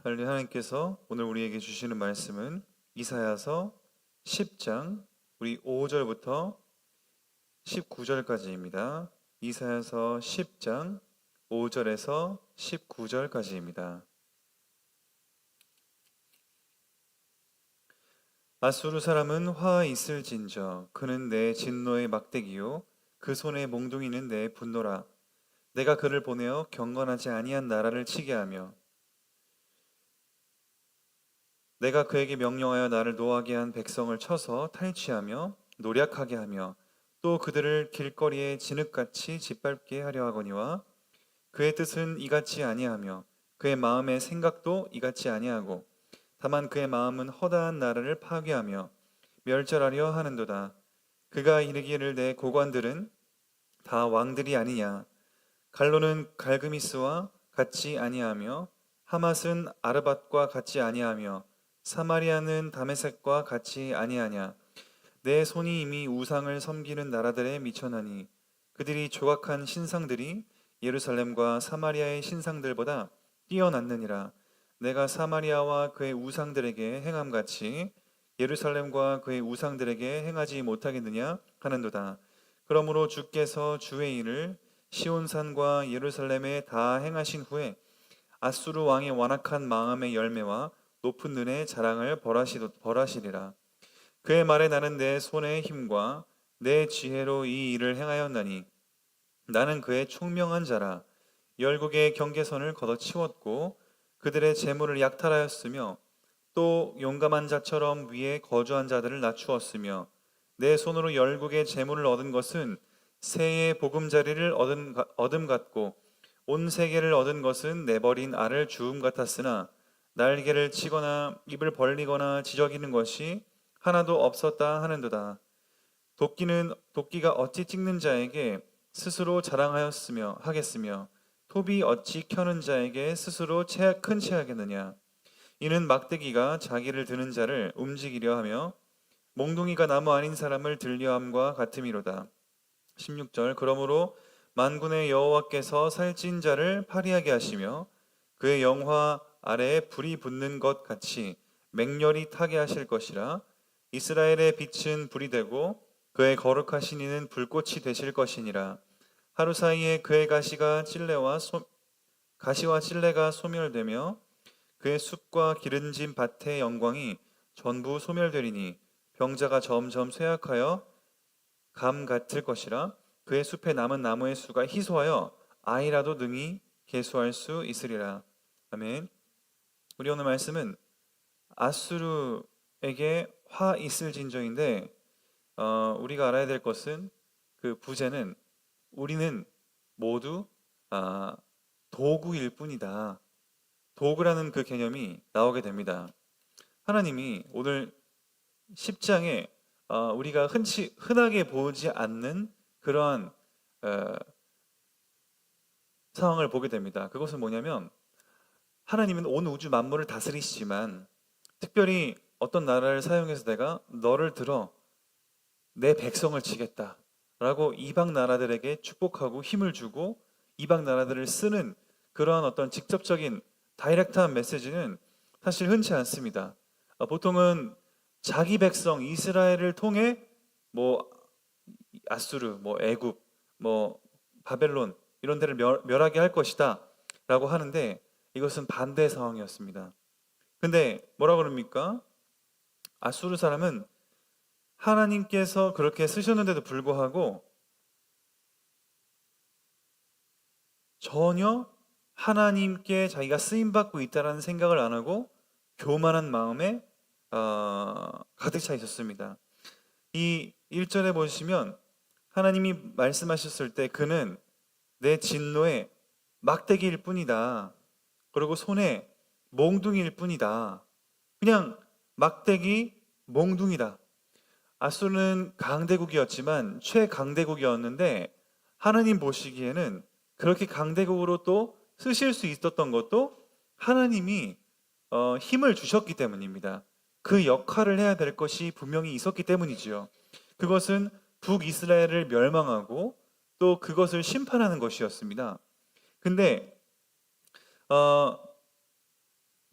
할렐루야. 하나님께서 오늘 우리에게 주시는 말씀은 이사야서 10장 우리 5절부터 19절까지입니다. 이사야서 10장 5절에서 19절까지입니다. 아수르 사람은 화 있을진저 그는 내 진노의 막대기요 그 손에 몽둥이는 내 분노라. 내가 그를 보내어 경건하지 아니한 나라를 치게 하며 내가 그에게 명령하여 나를 노하게 한 백성을 쳐서 탈취하며 노략하게 하며 또 그들을 길거리에 진흙같이 짓밟게 하려 하거니와 그의 뜻은 이같이 아니하며 그의 마음의 생각도 이같이 아니하고 다만 그의 마음은 허다한 나라를 파괴하며 멸절하려 하는도다. 그가 이르기를 내 고관들은 다 왕들이 아니냐. 갈로는 갈그미스와 같이 아니하며 하맛은 아르밧과 같이 아니하며 사마리아는 다메섹과 같이 아니하냐. 내 손이 이미 우상을 섬기는 나라들에 미쳐나니 그들이 조각한 신상들이 예루살렘과 사마리아의 신상들보다 뛰어났느니라. 내가 사마리아와 그의 우상들에게 행함같이 예루살렘과 그의 우상들에게 행하지 못하겠느냐 하는도다. 그러므로 주께서 주의 일을 시온산과 예루살렘에 다 행하신 후에 아수르 왕의 완악한 마음의 열매와 높은 눈의 자랑을 벌하시리라. 그의 말에 나는 내 손의 힘과 내 지혜로 이 일을 행하였나니 나는 그의 총명한 자라. 열국의 경계선을 걷어치웠고 그들의 재물을 약탈하였으며 또 용감한 자처럼 위에 거주한 자들을 낮추었으며 내 손으로 열국의 재물을 얻은 것은 새의 보금자리를 얻음 같고 온 세계를 얻은 것은 내버린 알을 주움 같았으나 날개를 치거나 입을 벌리거나 지저귀는 것이 하나도 없었다 하는도다. 도끼가 어찌 찍는 자에게 스스로 자랑하였으며 하겠으며 톱이 어찌 켜는 자에게 스스로 큰 체하겠느냐. 이는 막대기가 자기를 드는 자를 움직이려 하며 몽둥이가 나무 아닌 사람을 들려함과 같음이로다. 16절 그러므로 만군의 여호와께서 살찐 자를 파리하게 하시며 그의 영화 아래에 불이 붙는 것 같이 맹렬히 타게 하실 것이라. 이스라엘의 빛은 불이 되고 그의 거룩하신 이는 불꽃이 되실 것이니라. 하루 사이에 그의 가시와 찔레가 소멸되며 그의 숲과 기름진 밭의 영광이 전부 소멸되리니 병자가 점점 쇠약하여 감 같을 것이라. 그의 숲에 남은 나무의 수가 희소하여 아이라도 능히 계수할 수 있으리라. 아멘. 우리 오늘 말씀은 아수르에게 화 있을 진저인데 우리가 알아야 될 것은 그 부제는 우리는 모두 도구일 뿐이다. 도구라는 그 개념이 나오게 됩니다. 하나님이 오늘 10장에 우리가 흔하게 보지 않는 그러한 상황을 보게 됩니다. 그것은 뭐냐면 하나님은 온 우주 만물을 다스리시지만 특별히 어떤 나라를 사용해서 내가 너를 들어 내 백성을 치겠다 라고 이방 나라들에게 축복하고 힘을 주고 이방 나라들을 쓰는 그러한 어떤 직접적인 다이렉트한 메시지는 사실 흔치 않습니다. 보통은 자기 백성 이스라엘을 통해 뭐 아수르, 뭐 애굽, 뭐 바벨론 이런 데를 멸하게 할 것이다 라고 하는데 이것은 반대의 상황이었습니다. 근데 뭐라 그럽니까? 아수르 사람은 하나님께서 그렇게 쓰셨는데도 불구하고 전혀 하나님께 자기가 쓰임받고 있다는 생각을 안 하고 교만한 마음에 가득 차 있었습니다. 이 1절에 보시면 하나님이 말씀하셨을 때 그는 내 진노의 막대기일 뿐이다. 그리고 손에 몽둥이일 뿐이다. 그냥 막대기, 몽둥이다. 아수르는 강대국이었지만 최강대국이었는데 하나님 보시기에는 그렇게 강대국으로 또 쓰실 수 있었던 것도 하나님이 힘을 주셨기 때문입니다. 그 역할을 해야 될 것이 분명히 있었기 때문이지요. 그것은 북이스라엘을 멸망하고 또 그것을 심판하는 것이었습니다. 근데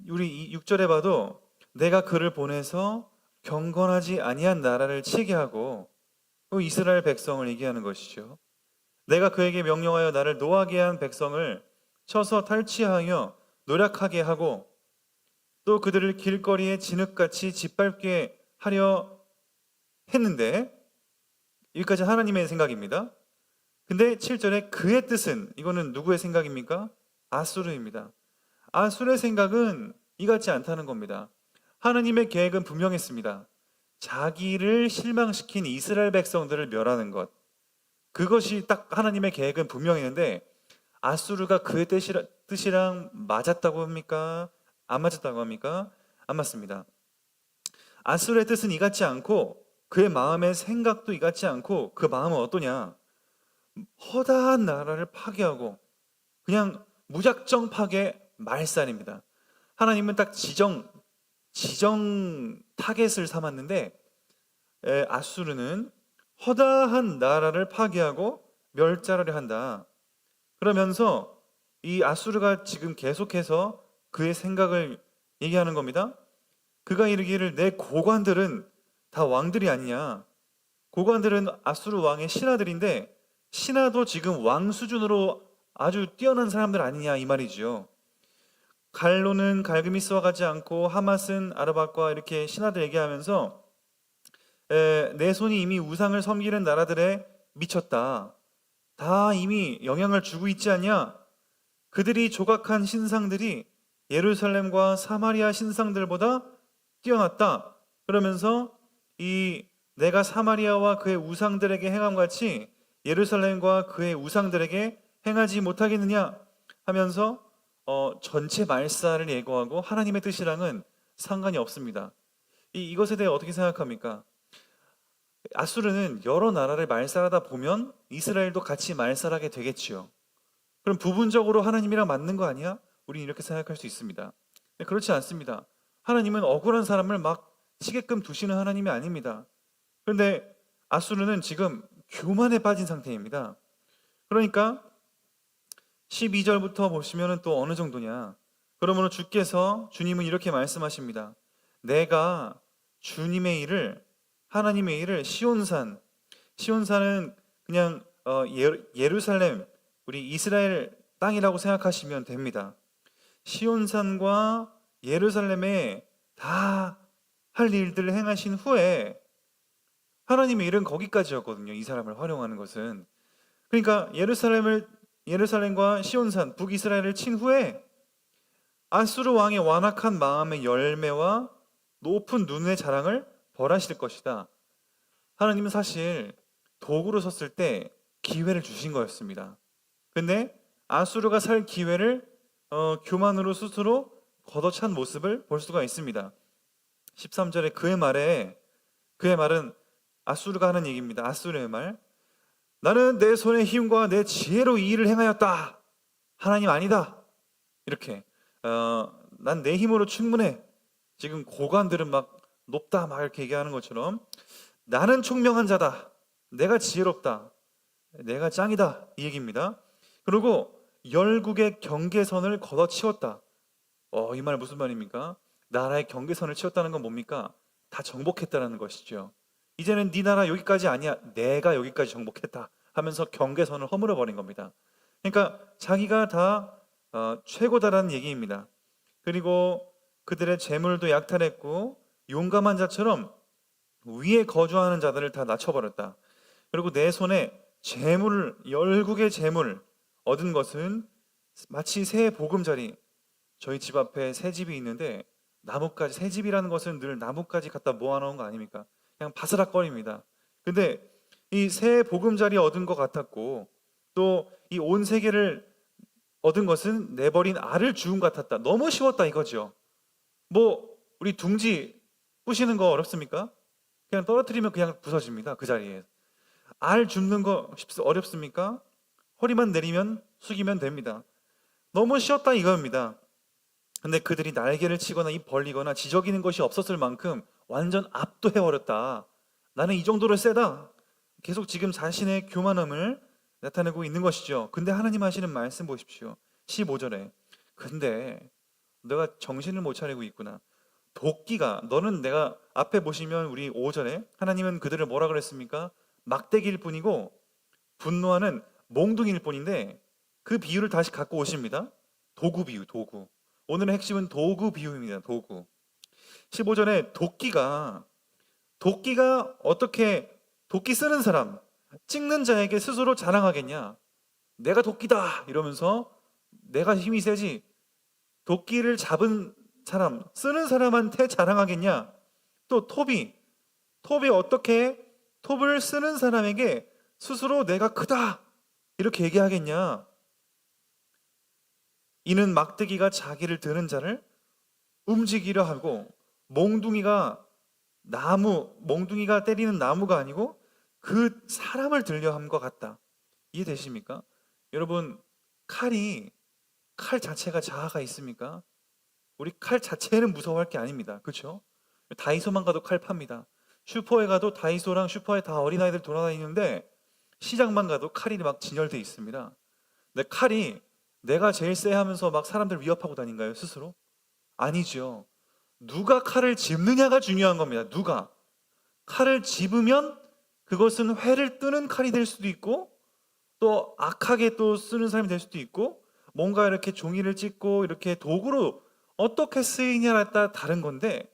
우리 이 6절에 봐도 내가 그를 보내서 경건하지 아니한 나라를 치게 하고 또 이스라엘 백성을 얘기하는 것이죠. 내가 그에게 명령하여 나를 노하게 한 백성을 쳐서 탈취하여 노략하게 하고 또 그들을 길거리에 진흙같이 짓밟게 하려 했는데, 여기까지 하나님의 생각입니다. 근데 7절에 그의 뜻은, 이거는 누구의 생각입니까? 아수르입니다. 아수르의 생각은 이 같지 않다는 겁니다. 하나님의 계획은 분명했습니다. 자기를 실망시킨 이스라엘 백성들을 멸하는 것, 그것이 딱 하나님의 계획은 분명했는데, 아수르가 그의 뜻이랑 맞았다고 합니까? 안 맞았다고 합니까? 안 맞습니다. 아수르의 뜻은 이 같지 않고 그의 마음의 생각도 이 같지 않고, 그 마음은 어떠냐? 허다한 나라를 파괴하고 그냥 무작정 파괴 말살입니다. 하나님은 딱 지정 타겟을 삼았는데, 아수르는 허다한 나라를 파괴하고 멸절하려 한다. 그러면서 이 아수르가 지금 계속해서 그의 생각을 얘기하는 겁니다. 그가 이르기를 내 고관들은 다 왕들이 아니냐. 고관들은 아수르 왕의 신하들인데 신하도 지금 왕 수준으로 아주 뛰어난 사람들 아니냐, 이 말이죠. 갈로는 갈그미스와 같지 않고 하맛은 아르밧과 이렇게 신하들 얘기하면서 내 손이 이미 우상을 섬기는 나라들에 미쳤다. 다 이미 영향을 주고 있지 않냐? 그들이 조각한 신상들이 예루살렘과 사마리아 신상들보다 뛰어났다. 그러면서 이 내가 사마리아와 그의 우상들에게 행함 같이 예루살렘과 그의 우상들에게 행하지 못하겠느냐 하면서 전체 말살을 예고하고 하나님의 뜻이랑은 상관이 없습니다. 이것에 대해 어떻게 생각합니까? 아수르는 여러 나라를 말살하다 보면 이스라엘도 같이 말살하게 되겠지요. 그럼 부분적으로 하나님이랑 맞는 거 아니야? 우리는 이렇게 생각할 수 있습니다. 그렇지 않습니다. 하나님은 억울한 사람을 막 치게끔 두시는 하나님이 아닙니다. 그런데 아수르는 지금 교만에 빠진 상태입니다. 그러니까 12절부터 보시면 또 어느 정도냐. 그러므로 주님은 이렇게 말씀하십니다. 내가 주님의 일을, 하나님의 일을 시온산은 그냥 예루살렘, 우리 이스라엘 땅이라고 생각하시면 됩니다. 시온산과 예루살렘에 다 할 일들을 행하신 후에, 하나님의 일은 거기까지였거든요. 이 사람을 활용하는 것은. 그러니까 예루살렘과 시온산, 북이스라엘을 친 후에 아수르 왕의 완악한 마음의 열매와 높은 눈의 자랑을 벌하실 것이다. 하나님은 사실 도구로 섰을 때 기회를 주신 거였습니다. 근데 아수르가 살 기회를 교만으로 스스로 걷어찬 모습을 볼 수가 있습니다. 13절에 그의 말은 아수르가 하는 얘기입니다. 아수르의 말. 나는 내 손의 힘과 내 지혜로 이 일을 행하였다. 하나님 아니다. 이렇게 난 내 힘으로 충분해. 지금 고관들은 막 높다 막 이렇게 얘기하는 것처럼 나는 총명한 자다. 내가 지혜롭다. 내가 짱이다. 이 얘기입니다. 그리고 열국의 경계선을 걷어치웠다. 이 말 무슨 말입니까? 나라의 경계선을 치웠다는 건 뭡니까? 다 정복했다는 것이죠. 이제는 네 나라 여기까지 아니야. 내가 여기까지 정복했다 하면서 경계선을 허물어 버린 겁니다. 그러니까 자기가 다 최고다라는 얘기입니다. 그리고 그들의 재물도 약탈했고 용감한 자처럼 위에 거주하는 자들을 다 낮춰버렸다. 그리고 내 손에 열국의 재물 얻은 것은 마치 새 보금자리. 저희 집 앞에 새 집이 있는데 나뭇가지, 새 집이라는 것은 늘 나뭇가지 갖다 모아놓은 거 아닙니까? 그냥 바스락거립니다. 근데 이 새 보금자리 얻은 것 같았고 또 이 온 세계를 얻은 것은 내버린 알을 주운 것 같았다. 너무 쉬웠다 이거죠. 우리 둥지 부시는 거 어렵습니까? 그냥 떨어뜨리면 그냥 부서집니다. 그 자리에. 알 줍는 거 어렵습니까? 허리만 내리면 숙이면 됩니다. 너무 쉬웠다 이겁니다. 근데 그들이 날개를 치거나 입 벌리거나 지저귀는 것이 없었을 만큼 완전 압도해버렸다. 나는 이 정도로 세다. 계속 지금 자신의 교만함을 나타내고 있는 것이죠. 근데 하나님 하시는 말씀 보십시오. 15절에 근데 내가 정신을 못 차리고 있구나. 도끼가 너는 내가 앞에 보시면 우리 5절에 하나님은 그들을 뭐라 그랬습니까? 막대기일 뿐이고 분노하는 몽둥이일 뿐인데 그 비유를 다시 갖고 오십니다. 도구 비유, 도구. 오늘의 핵심은 도구 비유입니다. 도구. 15절에 도끼가 어떻게 도끼 쓰는 사람, 찍는 자에게 스스로 자랑하겠냐? 내가 도끼다 이러면서 내가 힘이 세지. 도끼를 잡은 사람, 쓰는 사람한테 자랑하겠냐? 또 톱이 어떻게 톱을 쓰는 사람에게 스스로 내가 크다 이렇게 얘기하겠냐? 이는 막대기가 자기를 드는 자를 움직이려 하고 몽둥이가 때리는 나무가 아니고 그 사람을 들려 함과 같다. 이해되십니까? 여러분, 칼 자체가 자아가 있습니까? 우리 칼 자체는 무서워할 게 아닙니다. 그렇죠? 다이소만 가도 칼 팝니다. 슈퍼에 가도 다이소랑 슈퍼에 다 어린아이들 돌아다니는데 시장만 가도 칼이 막 진열돼 있습니다. 근데 칼이 내가 제일 세 하면서 막 사람들 위협하고 다닌가요, 스스로? 아니죠. 누가 칼을 짚느냐가 중요한 겁니다. 누가 칼을 집으면 그것은 회를 뜨는 칼이 될 수도 있고 또 악하게 또 쓰는 사람이 될 수도 있고 뭔가 이렇게 종이를 찢고 이렇게 도구로 어떻게 쓰이냐에 따라 다른 건데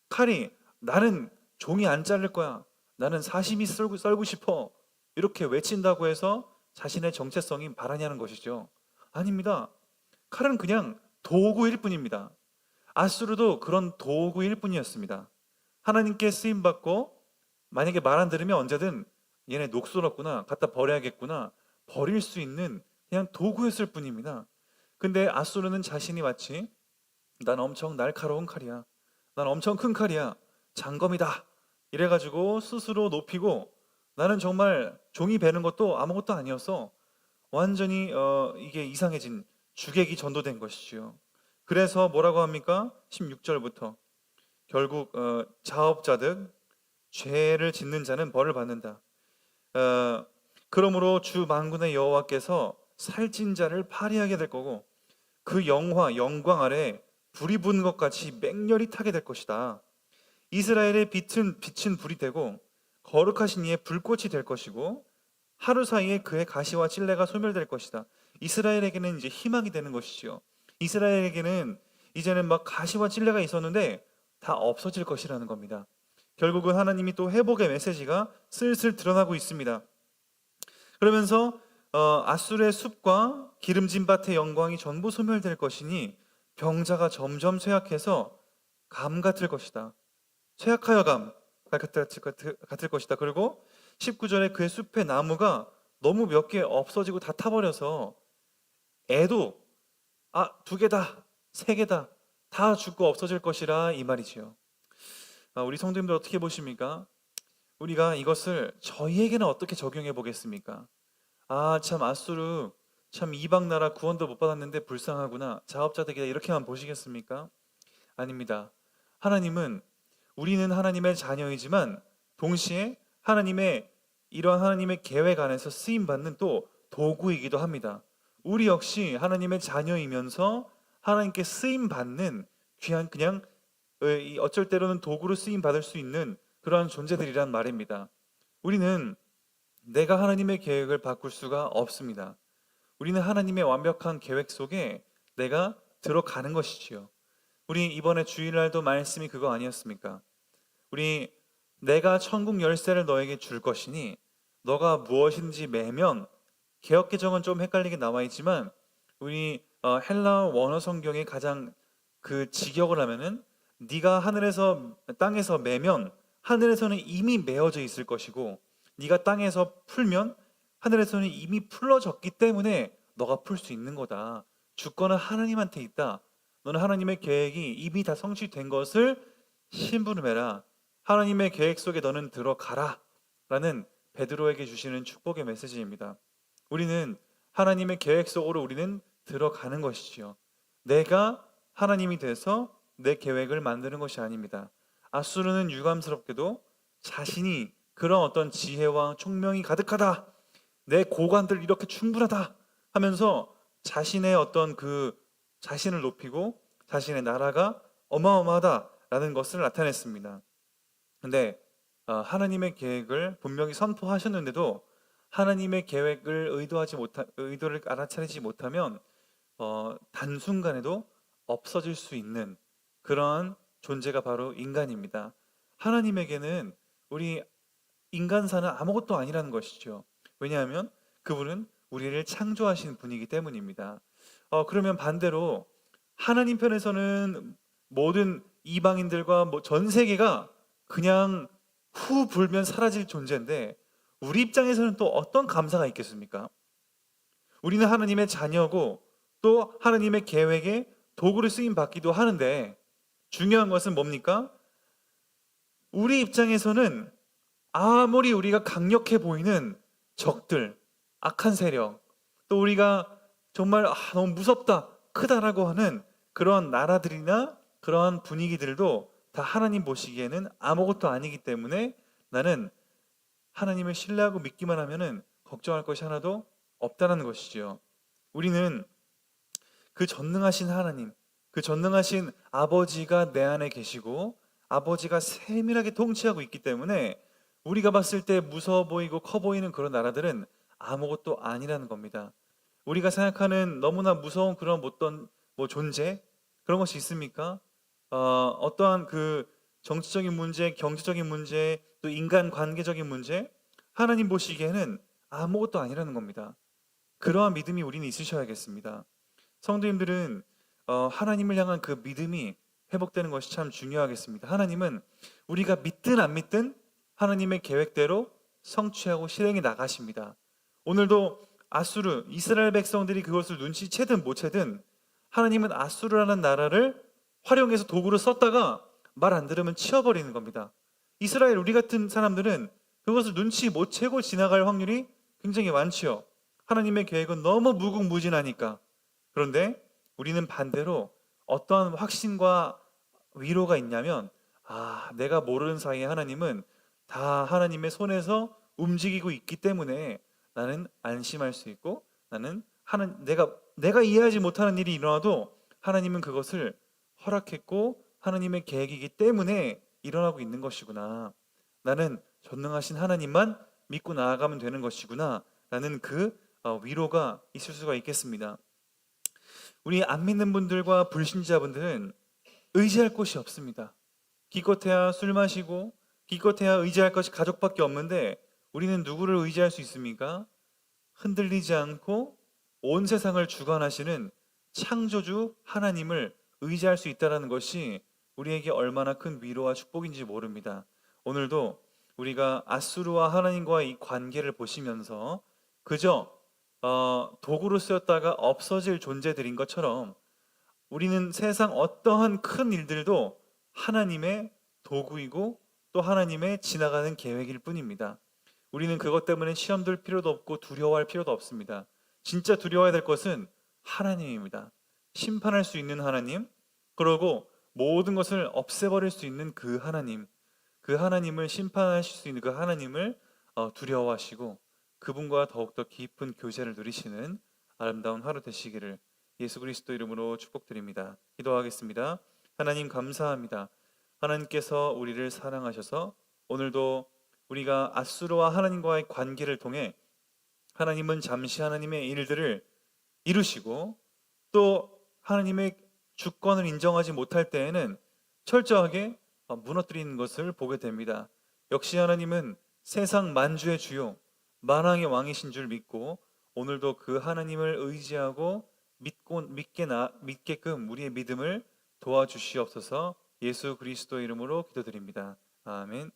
칼이 나는 종이 안 자를 거야. 나는 사시미 썰고 싶어. 이렇게 외친다고 해서 자신의 정체성이 바라냐는 것이죠. 아닙니다. 칼은 그냥 도구일 뿐입니다. 아수르도 그런 도구일 뿐이었습니다. 하나님께 쓰임받고 만약에 말 안 들으면 언제든 얘네 녹슬었구나, 갖다 버려야겠구나, 버릴 수 있는 그냥 도구였을 뿐입니다. 근데 아수르는 자신이 마치 난 엄청 날카로운 칼이야, 난 엄청 큰 칼이야, 장검이다 이래가지고 스스로 높이고 나는 정말 종이 베는 것도 아무것도 아니어서 완전히 이게 이상해진 주객이 전도된 것이지요. 그래서 뭐라고 합니까? 16절부터 결국 자업자득 죄를 짓는 자는 벌을 받는다. 그러므로 주 만군의 여호와께서 살찐 자를 파리하게 될 거고 그 영광 아래 불이 붙는 것 같이 맹렬히 타게 될 것이다. 이스라엘의 빛은 불이 되고 거룩하신 이의 불꽃이 될 것이고 하루 사이에 그의 가시와 찔레가 소멸될 것이다. 이스라엘에게는 이제 희망이 되는 것이지요. 이스라엘에게는 이제는 막 가시와 찔레가 있었는데 다 없어질 것이라는 겁니다. 결국은 하나님이 또 회복의 메시지가 슬슬 드러나고 있습니다. 그러면서 아수르의 숲과 기름진 밭의 영광이 전부 소멸될 것이니 병자가 점점 쇠약해서 감 같을 것이다. 쇠약하여 감 같을 것이다. 그리고 19절에 그의 숲의 나무가 너무 몇 개 없어지고 다 타버려서 애도 2개다, 3개다 다 죽고 없어질 것이라 이 말이지요. 우리 성도님들 어떻게 보십니까? 우리가 이것을 저희에게는 어떻게 적용해 보겠습니까? 참 아수르 참 이방 나라 구원도 못 받았는데 불쌍하구나, 자업자득이다 이렇게만 보시겠습니까? 아닙니다. 우리는 하나님의 자녀이지만 동시에 이러한 하나님의 계획 안에서 쓰임받는 또 도구이기도 합니다. 우리 역시 하나님의 자녀이면서 하나님께 쓰임받는 귀한 그냥 어쩔 때로는 도구로 쓰임받을 수 있는 그러한 존재들이란 말입니다. 우리는 내가 하나님의 계획을 바꿀 수가 없습니다. 우리는 하나님의 완벽한 계획 속에 내가 들어가는 것이지요. 우리 이번에 주일날도 말씀이 그거 아니었습니까? 내가 천국 열쇠를 너에게 줄 것이니 너가 무엇인지 매면, 개역개정은 좀 헷갈리게 나와 있지만 우리 헬라 원어 성경에 가장 그 직역을 하면은 네가 땅에서 매면 하늘에서는 이미 메어져 있을 것이고 네가 땅에서 풀면 하늘에서는 이미 풀어졌기 때문에 너가 풀 수 있는 거다. 주권은 하나님한테 있다. 너는 하나님의 계획이 이미 다 성취된 것을 심부름해라. 하나님의 계획 속에 너는 들어가라 라는 베드로에게 주시는 축복의 메시지입니다. 우리는 하나님의 계획 속으로 우리는 들어가는 것이지요. 내가 하나님이 돼서 내 계획을 만드는 것이 아닙니다. 아수르는 유감스럽게도 자신이 그런 어떤 지혜와 총명이 가득하다, 내 고관들 이렇게 충분하다 하면서 자신의 어떤 그 자신을 높이고 자신의 나라가 어마어마하다라는 것을 나타냈습니다. 근데 하나님의 계획을 분명히 선포하셨는데도 하나님의 계획을 의도를 알아차리지 못하면 단순간에도 없어질 수 있는 그러한 존재가 바로 인간입니다. 하나님에게는 우리 인간사는 아무것도 아니라는 것이죠. 왜냐하면 그분은 우리를 창조하신 분이기 때문입니다. 그러면 반대로 하나님 편에서는 모든 이방인들과 전 세계가 그냥 후 불면 사라질 존재인데 우리 입장에서는 또 어떤 감사가 있겠습니까? 우리는 하나님의 자녀고 또 하나님의 계획에 도구를 쓰임 받기도 하는데 중요한 것은 뭡니까? 우리 입장에서는 아무리 우리가 강력해 보이는 적들, 악한 세력, 또 우리가 정말 너무 무섭다, 크다라고 하는 그런 나라들이나 그러한 분위기들도 다 하나님 보시기에는 아무것도 아니기 때문에 나는 하나님을 신뢰하고 믿기만 하면은 걱정할 것이 하나도 없다는 것이지요. 우리는 그 전능하신 하나님, 그 전능하신 아버지가 내 안에 계시고 아버지가 세밀하게 통치하고 있기 때문에 우리가 봤을 때 무서워 보이고 커 보이는 그런 나라들은 아무것도 아니라는 겁니다. 우리가 생각하는 너무나 무서운 그런 어떤 존재 그런 것이 있습니까? 어떠한 그 정치적인 문제, 경제적인 문제, 또 인간 관계적인 문제, 하나님 보시기에는 아무것도 아니라는 겁니다. 그러한 믿음이 우리는 있으셔야겠습니다. 성도님들은 하나님을 향한 그 믿음이 회복되는 것이 참 중요하겠습니다. 하나님은 우리가 믿든 안 믿든 하나님의 계획대로 성취하고 실행해 나가십니다. 오늘도 아수르, 이스라엘 백성들이 그것을 눈치채든 못 채든 하나님은 아수르라는 나라를 활용해서 도구로 썼다가 말 안 들으면 치워버리는 겁니다. 이스라엘 우리 같은 사람들은 그것을 눈치 못 채고 지나갈 확률이 굉장히 많지요. 하나님의 계획은 너무 무궁무진하니까. 그런데 우리는 반대로 어떠한 확신과 위로가 있냐면 내가 모르는 사이에 하나님은 다 하나님의 손에서 움직이고 있기 때문에 나는 안심할 수 있고 나는 내가 이해하지 못하는 일이 일어나도 하나님은 그것을 허락했고 하나님의 계획이기 때문에 일어나고 있는 것이구나. 나는 전능하신 하나님만 믿고 나아가면 되는 것이구나. 라는 그 위로가 있을 수가 있겠습니다. 우리 안 믿는 분들과 불신자분들은 의지할 곳이 없습니다. 기껏해야 술 마시고 기껏해야 의지할 것이 가족밖에 없는데 우리는 누구를 의지할 수 있습니까? 흔들리지 않고 온 세상을 주관하시는 창조주 하나님을 의지할 수 있다는 것이 우리에게 얼마나 큰 위로와 축복인지 모릅니다. 오늘도 우리가 아수르와 하나님과의 이 관계를 보시면서 그저 도구로 쓰였다가 없어질 존재들인 것처럼 우리는 세상 어떠한 큰 일들도 하나님의 도구이고 또 하나님의 지나가는 계획일 뿐입니다. 우리는 그것 때문에 시험 들 필요도 없고 두려워할 필요도 없습니다. 진짜 두려워해야 될 것은 하나님입니다. 심판할 수 있는 하나님, 그러고 모든 것을 없애버릴 수 있는 그 하나님, 그 하나님을 심판하실 수 있는 그 하나님을 두려워하시고 그분과 더욱더 깊은 교제를 누리시는 아름다운 하루 되시기를 예수 그리스도 이름으로 축복드립니다. 기도하겠습니다. 하나님 감사합니다. 하나님께서 우리를 사랑하셔서 오늘도 우리가 아수르와 하나님과의 관계를 통해 하나님은 잠시 하나님의 일들을 이루시고 또 하나님의 주권을 인정하지 못할 때에는 철저하게 무너뜨리는 것을 보게 됩니다. 역시 하나님은 세상 만주의 주요 만왕의 왕이신 줄 믿고 오늘도 그 하나님을 의지하고 믿게끔 우리의 믿음을 도와주시옵소서. 예수 그리스도 이름으로 기도드립니다. 아멘.